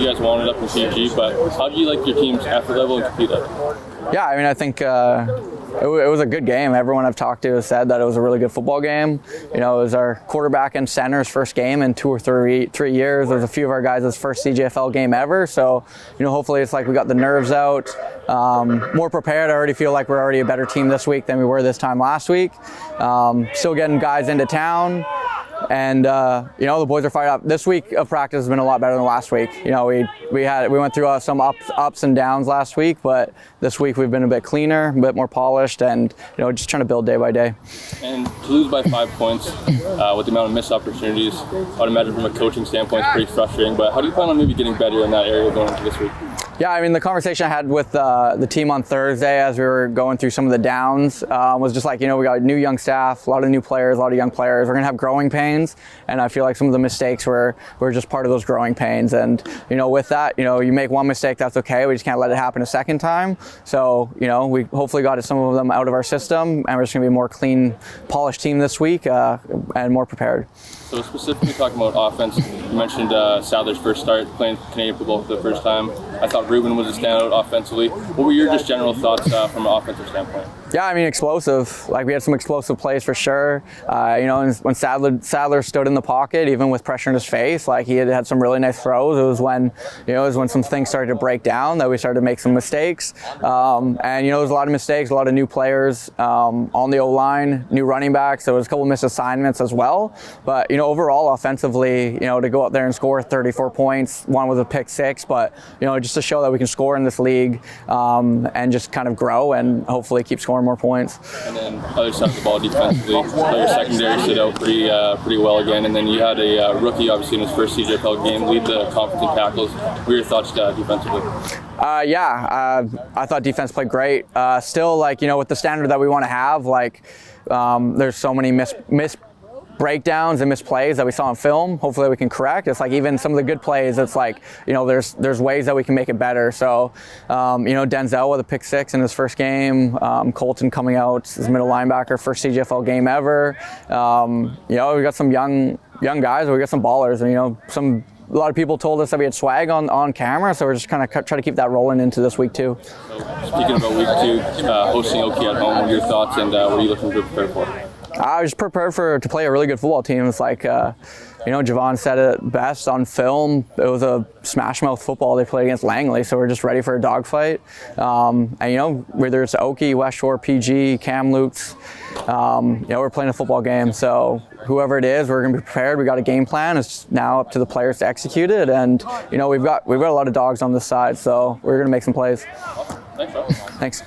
you guys wound it up in PG, but how do you like your team's effort level and compete at? Yeah, I mean, I think it was a good game. Everyone I've talked to has said that it was a really good football game. You know, it was our quarterback and center's first game in 2 or 3 years. There's a few of our guys' first CJFL game ever. So, you know, hopefully it's like we got the nerves out, more prepared. I already feel like we're already a better team this week than we were this time last week. Still getting guys into town. And you know, the boys are fired up. This week of practice has been a lot better than last week. You know, we went through some ups and downs last week, but this week we've been a bit cleaner, a bit more polished, and you know, just trying to build day by day. And to lose by 5 points with the amount of missed opportunities, I would imagine from a coaching standpoint, it's pretty frustrating. But how do you plan on maybe getting better in that area going into this week? Yeah, I mean, the conversation I had with the team on Thursday as we were going through some of the downs was just like, you know, we got new young staff, a lot of new players, a lot of young players. We're going to have growing pains, and I feel like some of the mistakes were just part of those growing pains. And, you know, with that, you know, you make one mistake, that's okay. We just can't let it happen a second time. So, you know, we hopefully got some of them out of our system, and we're just going to be a more clean, polished team this week and more prepared. So specifically talking about offense, you mentioned Sadler's first start playing Canadian football for the first time. I thought Ruben was a standout offensively. What were your just general thoughts from an offensive standpoint? Yeah, I mean, explosive. Like, we had some explosive plays for sure. You know, when Sadler stood in the pocket, even with pressure in his face, like, he had some really nice throws. It was when, you know, some things started to break down that we started to make some mistakes. And, you know, there's a lot of mistakes, a lot of new players on the O-line, new running backs. There was a couple of missed assignments as well. But, you know, overall, offensively, you know, to go out there and score 34 points, one was a pick 6, but, you know, just to show that we can score in this league and just kind of grow and hopefully keep scoring more points. And then other side of the ball defensively, your secondary stood out pretty well again. And then you had a rookie, obviously, in his first CJFL game, lead the conference in tackles. What were your thoughts defensively? I thought defense played great. Still, like, you know, with the standard that we want to have, like, there's so many missed breakdowns and misplays that we saw on film. Hopefully we can correct. It's like even some of the good plays, it's like, you know, there's ways that we can make it better. So, you know, Denzel with a pick 6 in his first game, Colton coming out as middle linebacker, first CJFL game ever. You know, we got some young guys, we got some ballers, and, you know, a lot of people told us that we had swag on camera, so we're just kind of try to keep that rolling into this week too. So, speaking about week 2, hosting Oki at home, what are your thoughts and what are you looking to prepare for? I was prepared to play a really good football team. It's like, you know, Javon said it best on film. It was a smash mouth football they played against Langley, so we're just ready for a dogfight. And, you know, whether it's Oki, West Shore, PG, Kamloops, you know, we're playing a football game. So whoever it is, we're going to be prepared. We got a game plan. It's now up to the players to execute it. And, you know, we've got a lot of dogs on this side, so we're going to make some plays. Awesome. Thanks, Rob. Thanks.